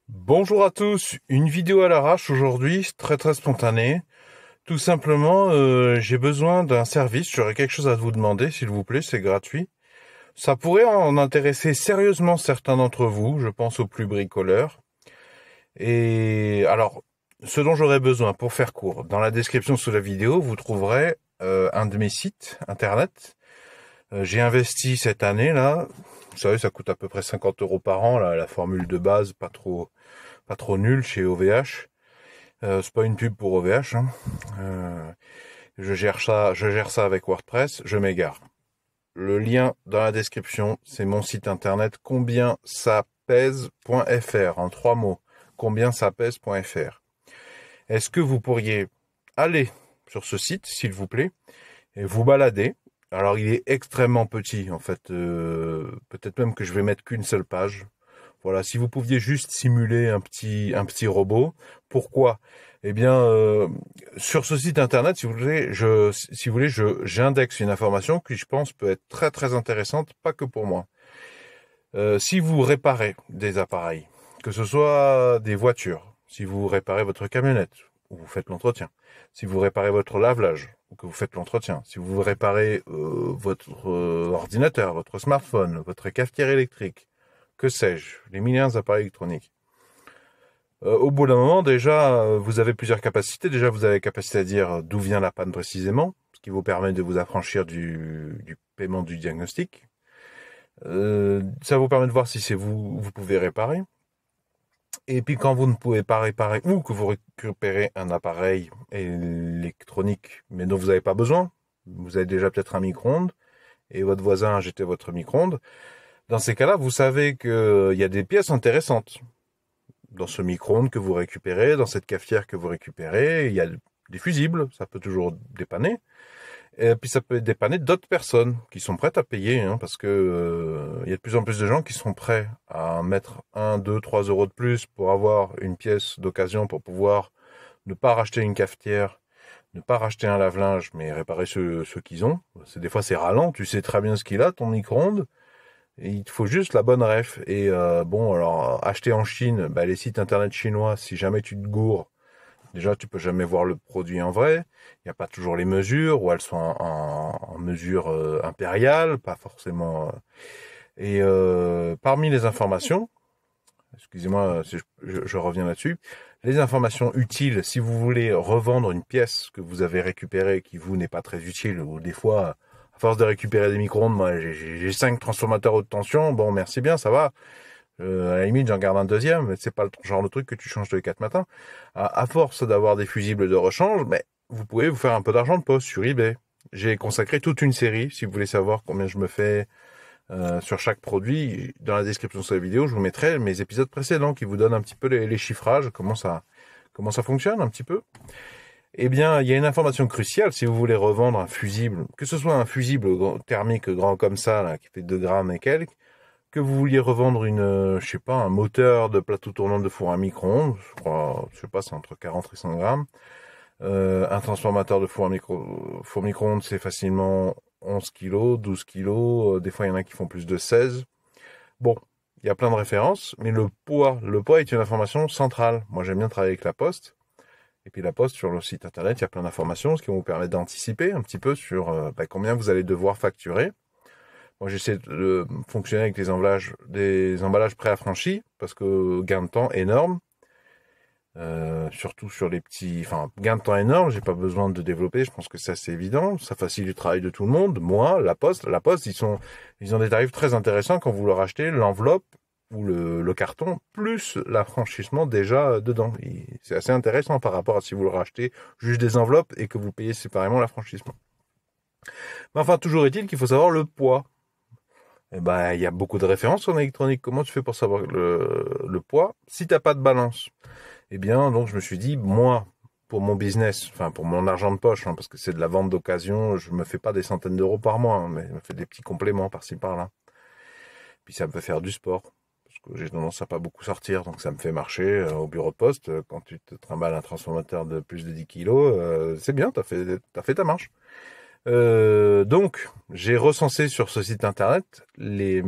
Bonjour à tous, une vidéo à l'arrache aujourd'hui, très spontanée. Tout simplement, j'ai besoin d'un service, j'aurais quelque chose à vous demander, s'il vous plaît, c'est gratuit. Ça pourrait en intéresser sérieusement certains d'entre vous, je pense aux plus bricoleurs. Et alors, ce dont j'aurais besoin, pour faire court, dans la description sous la vidéo, vous trouverez un de mes sites internet. J'ai investi cette année là, vous savez, ça coûte à peu près 50 € par an, là, la formule de base, pas trop nulle chez OVH. C'est pas une pub pour OVH, hein. Je gère ça avec WordPress, je m'égare. Le lien dans la description, c'est mon site internet combiensapèse.fr en 3 mots. Combiensapèse.fr. Est-ce que vous pourriez aller sur ce site, s'il vous plaît, et vous balader? Alors, il est extrêmement petit, en fait. Peut-être même que je vais mettre qu'une seule page. Voilà, si vous pouviez juste simuler un petit robot. Pourquoi? Eh bien, sur ce site internet, si vous voulez, j'indexe une information qui, je pense, peut être très intéressante, pas que pour moi. Si vous réparez des appareils, que ce soit des voitures, si vous réparez votre camionnette, ou vous faites l'entretien, si vous réparez votre lave-linge, ou que vous faites l'entretien, si vous réparez votre ordinateur, votre smartphone, votre cafetière électrique, que sais-je, les milliards d'appareils électroniques. Au bout d'un moment, déjà, vous avez plusieurs capacités. Déjà, vous avez la capacité à dire d'où vient la panne précisément, ce qui vous permet de vous affranchir du paiement du diagnostic. Ça vous permet de voir si c'est vous pouvez réparer. Et puis quand vous ne pouvez pas réparer ou que vous récupérez un appareil électronique mais dont vous n'avez pas besoin, vous avez déjà peut-être un micro-ondes et votre voisin a jeté votre micro-ondes. Dans ces cas-là, vous savez qu'il y a des pièces intéressantes. Dans ce micro-ondes que vous récupérez, dans cette cafetière que vous récupérez, il y a des fusibles, ça peut toujours dépanner. Et puis ça peut dépanner d'autres personnes qui sont prêtes à payer, hein, parce que il y a de plus en plus de gens qui sont prêts à mettre 1, 2, 3 € de plus pour avoir une pièce d'occasion pour pouvoir ne pas racheter une cafetière, ne pas racheter un lave-linge, mais réparer ceux qu'ils ont. Des fois c'est ralent, tu sais très bien ce qu'il a, ton micro-ondes. Et il te faut juste la bonne ref. Et bon, alors acheter en Chine, les sites internet chinois, si jamais tu te gourres, déjà tu peux jamais voir le produit en vrai. Il n'y a pas toujours les mesures, ou elles sont en mesure impériale, pas forcément. Et parmi les informations, excusez-moi si je reviens là-dessus, les informations utiles si vous voulez revendre une pièce que vous avez récupérée qui vous n'est pas très utile, ou des fois à force de récupérer des micro-ondes, moi j'ai 5 transformateurs haute tension, bon merci bien, ça va. À la limite, j'en garde un deuxième, mais c'est pas le genre de truc que tu changes tous les 4 matins. À force d'avoir des fusibles de rechange, vous pouvez vous faire un peu d'argent de poche sur eBay. J'ai consacré toute une série, si vous voulez savoir combien je me fais sur chaque produit. Dans la description de la vidéo, je vous mettrai mes épisodes précédents qui vous donnent un petit peu les chiffrages, comment ça fonctionne un petit peu. Eh bien, il y a une information cruciale si vous voulez revendre un fusible, que ce soit un fusible thermique grand comme ça, là, qui fait 2 grammes et quelques, que vous vouliez revendre un moteur de plateau tournant de four à micro-ondes, je sais pas, c'est entre 40 et 100 grammes. Un transformateur de four micro-ondes, c'est facilement 11 kilos, 12 kilos, des fois il y en a qui font plus de 16. Bon, il y a plein de références, mais le poids est une information centrale. Moi j'aime bien travailler avec la Poste. Et puis la Poste, sur le site internet, il y a plein d'informations, ce qui vous permet d'anticiper un petit peu sur combien vous allez devoir facturer. Moi, j'essaie de fonctionner avec des emballages préaffranchis, parce que gain de temps énorme. Surtout sur les petits... Enfin, gain de temps énorme, j'ai pas besoin de développer, je pense que c'est assez évident. Ça facilite le travail de tout le monde. Moi, la Poste, ils ont des tarifs très intéressants quand vous leur achetez l'enveloppe ou le carton, plus l'affranchissement déjà dedans. C'est assez intéressant par rapport à si vous leur achetez juste des enveloppes et que vous payez séparément l'affranchissement. Mais enfin, toujours est-il qu'il faut savoir le poids. Eh ben, il y a beaucoup de références en électronique. Comment tu fais pour savoir le poids si t'as pas de balance? Eh bien, donc je me suis dit, moi, pour mon business, enfin pour mon argent de poche, hein, parce que c'est de la vente d'occasion, je me fais pas des centaines d'euros par mois, hein, mais je me fais des petits compléments par-ci par-là. Puis ça me fait faire du sport, parce que j'ai tendance à pas beaucoup sortir, donc ça me fait marcher au bureau de poste. Quand tu te trimbales un transformateur de plus de 10 kilos, c'est bien, t'as fait ta marche. Donc, j'ai recensé sur ce site internet les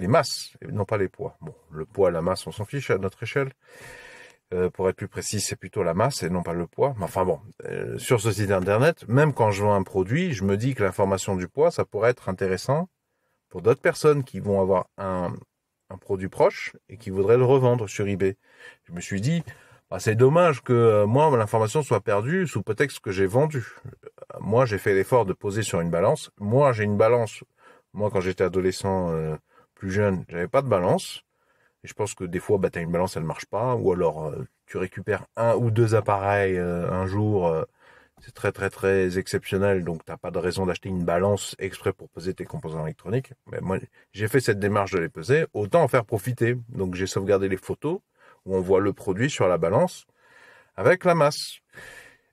masses, non pas les poids. Bon, le poids, la masse, on s'en fiche à notre échelle. Pour être plus précis, c'est plutôt la masse et non pas le poids. Mais enfin bon, sur ce site internet, même quand je vends un produit, je me dis que l'information du poids, ça pourrait être intéressant pour d'autres personnes qui vont avoir un produit proche et qui voudraient le revendre sur eBay. Je me suis dit, bah, c'est dommage que moi, l'information soit perdue sous prétexte que j'ai vendu. Moi, j'ai fait l'effort de poser sur une balance. Moi, j'ai une balance. Moi, quand j'étais adolescent, plus jeune, j'avais pas de balance. Et je pense que des fois, bah, tu as une balance, elle marche pas. Ou alors, tu récupères un ou deux appareils un jour. C'est très, très, très exceptionnel. Donc, t'as pas de raison d'acheter une balance exprès pour peser tes composants électroniques. Mais moi, j'ai fait cette démarche de les peser. Autant en faire profiter. Donc, j'ai sauvegardé les photos où on voit le produit sur la balance avec la masse.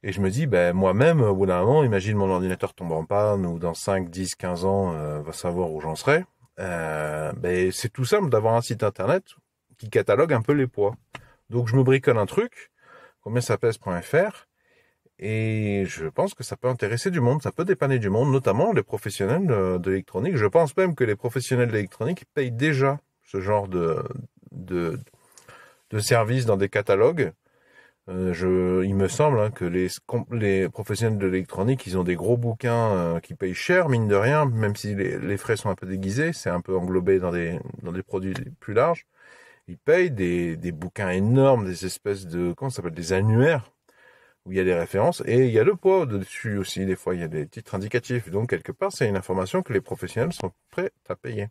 Et je me dis, ben, moi-même, au bout d'un moment, imagine mon ordinateur tombe en panne ou dans 5, 10, 15 ans, va savoir où j'en serai. Ben, c'est tout simple d'avoir un site internet qui catalogue un peu les poids. Donc, je me bricole un truc, combien ça pèse.fr, et je pense que ça peut intéresser du monde, ça peut dépanner du monde, notamment les professionnels de l'électronique. Je pense même que les professionnels de l'électronique payent déjà ce genre de, de services dans des catalogues. Il me semble que les professionnels de l'électronique, ils ont des gros bouquins qui payent cher, mine de rien, même si les frais sont un peu déguisés, c'est un peu englobé dans des produits plus larges. Ils payent des bouquins énormes, des espèces de, comment ça s'appelle, des annuaires, où il y a des références, et il y a le poids dessus aussi, des fois il y a des titres indicatifs. Donc quelque part, c'est une information que les professionnels sont prêts à payer.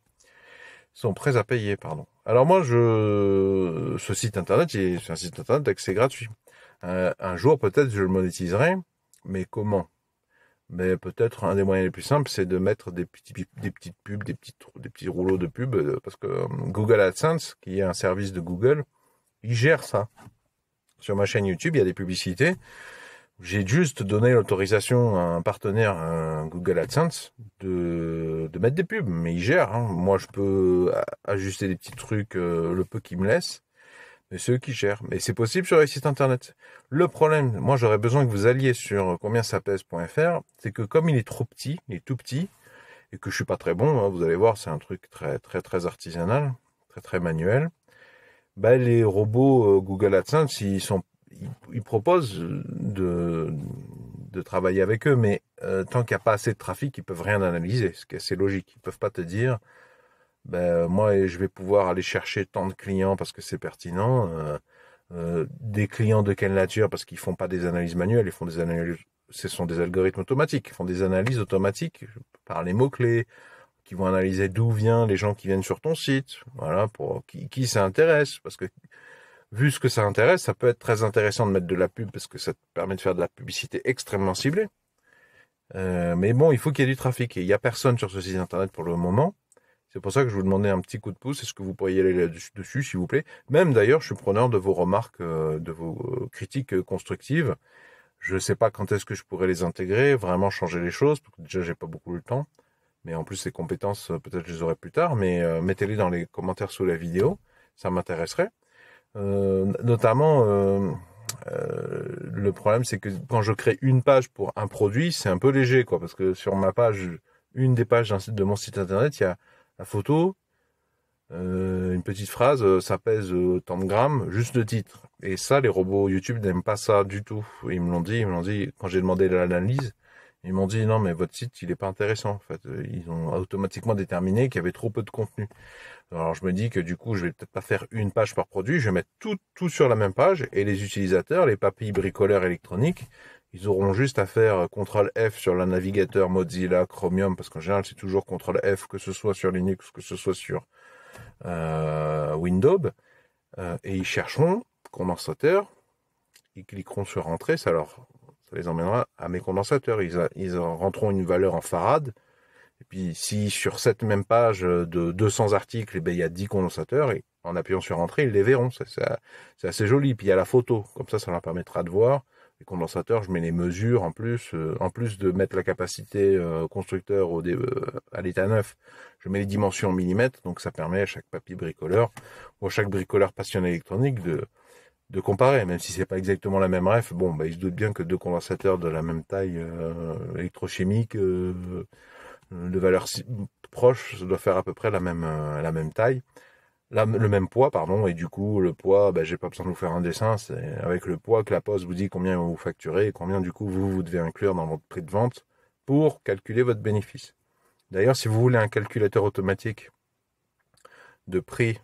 Pardon. Alors moi, ce site internet, c'est un site internet d'accès gratuit. Un jour, peut-être, je le monétiserai, mais comment? Mais peut-être un des moyens les plus simples, c'est de mettre des petites pubs, des petits rouleaux de pubs, parce que Google AdSense, qui est un service de Google, il gère ça. Sur ma chaîne YouTube, il y a des publicités. J'ai juste donné l'autorisation à un partenaire, Google AdSense, de mettre des pubs, mais il gère. Hein. Moi, je peux ajuster des petits trucs, le peu qu'il me laisse, mais c'est eux qui gèrent. Mais c'est possible sur les sites internet. Le problème, moi, j'aurais besoin que vous alliez sur combien ça pèse.fr, c'est que comme il est trop petit, il est tout petit, et que je suis pas très bon, hein, vous allez voir, c'est un truc très, très, très artisanal, très, très manuel. Ben, les robots Google AdSense, ils proposent de travailler avec eux, mais tant qu'il n'y a pas assez de trafic, ils peuvent rien analyser, ce qui est assez logique. Ils peuvent pas te dire, ben moi je vais pouvoir aller chercher tant de clients parce que c'est pertinent, des clients de quelle nature parce qu'ils font pas des analyses manuelles, ils font des analyses, ce sont des algorithmes automatiques, ils font des analyses automatiques par les mots clés, qui vont analyser d'où viennent les gens qui viennent sur ton site, voilà, pour qui ça intéresse, parce que vu ce que ça intéresse, ça peut être très intéressant de mettre de la pub parce que ça te permet de faire de la publicité extrêmement ciblée. Mais bon, il faut qu'il y ait du trafic et il n'y a personne sur ce site internet pour le moment. C'est pour ça que je vous demandais un petit coup de pouce. Est-ce que vous pourriez aller dessus, s'il vous plaît? Même d'ailleurs, je suis preneur de vos remarques, de vos critiques constructives. Je ne sais pas quand est-ce que je pourrais les intégrer, vraiment changer les choses, parce que déjà j'ai pas beaucoup le temps. Mais en plus, ces compétences, peut-être je les aurai plus tard, mais mettez-les dans les commentaires sous la vidéo, ça m'intéresserait. Notamment, le problème, c'est que quand je crée une page pour un produit, c'est un peu léger, quoi, parce que sur ma page, une des pages de mon site internet, il y a la photo, une petite phrase, ça pèse tant de grammes, juste le titre. Et ça, les robots YouTube n'aiment pas ça du tout. Ils me l'ont dit, quand j'ai demandé l'analyse, ils m'ont dit non, mais votre site, il est pas intéressant. En fait, ils ont automatiquement déterminé qu'il y avait trop peu de contenu. Alors je me dis que du coup, je vais peut-être pas faire une page par produit, je vais mettre tout sur la même page et les utilisateurs, les papilles bricoleurs électroniques, ils auront juste à faire CTRL F sur le navigateur Mozilla, Chromium, parce qu'en général c'est toujours CTRL F, que ce soit sur Linux, que ce soit sur Windows, et ils chercheront condensateur, ils cliqueront sur Entrée, ça les emmènera à mes condensateurs, ils rentreront une valeur en farad. Et puis, si sur cette même page de 200 articles, il y a 10 condensateurs, et en appuyant sur Entrée, ils les verront. C'est assez joli. Puis, il y a la photo. Comme ça leur permettra de voir. Les condensateurs, je mets les mesures en plus de mettre la capacité constructeur à l'état neuf, je mets les dimensions en millimètres. Donc, ça permet à chaque papy bricoleur ou à chaque bricoleur passionné électronique de comparer, même si c'est pas exactement la même ref. Bon, bah, il se doute bien que deux condensateurs de la même taille électrochimique, de valeur proche, ça doit faire à peu près la même taille. Le même poids, pardon, et du coup, le poids, bah, j'ai pas besoin de vous faire un dessin, c'est avec le poids que la Poste vous dit combien vous facturez et combien, du coup, vous devez inclure dans votre prix de vente pour calculer votre bénéfice. D'ailleurs, si vous voulez un calculateur automatique de prix,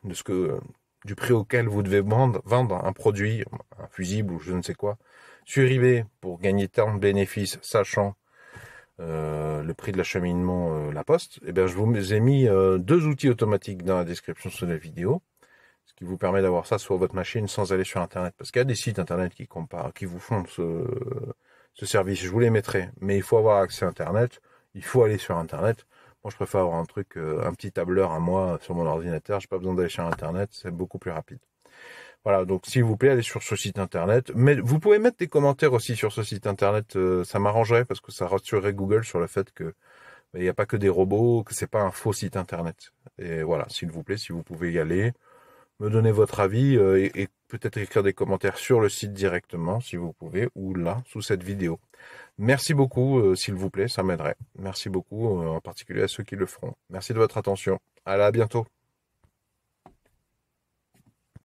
du prix auquel vous devez vendre un produit, un fusible ou je ne sais quoi, sur eBay pour gagner tant de bénéfices, sachant le prix de l'acheminement, la poste, eh bien, je vous ai mis deux outils automatiques dans la description sous la vidéo, ce qui vous permet d'avoir ça sur votre machine sans aller sur Internet. Parce qu'il y a des sites Internet qui vous font ce service. Je vous les mettrai, mais il faut avoir accès à Internet, il faut aller sur Internet. Moi, je préfère avoir un truc, un petit tableur à moi sur mon ordinateur. J'ai pas besoin d'aller sur Internet, c'est beaucoup plus rapide. Voilà, donc s'il vous plaît, allez sur ce site internet. Mais vous pouvez mettre des commentaires aussi sur ce site internet, ça m'arrangerait parce que ça rassurerait Google sur le fait que il n'y a pas que des robots, que c'est pas un faux site internet. Et voilà, s'il vous plaît, si vous pouvez y aller, me donner votre avis et peut-être écrire des commentaires sur le site directement, si vous pouvez, ou là, sous cette vidéo. Merci beaucoup, s'il vous plaît, ça m'aiderait. Merci beaucoup, en particulier à ceux qui le feront. Merci de votre attention. À bientôt.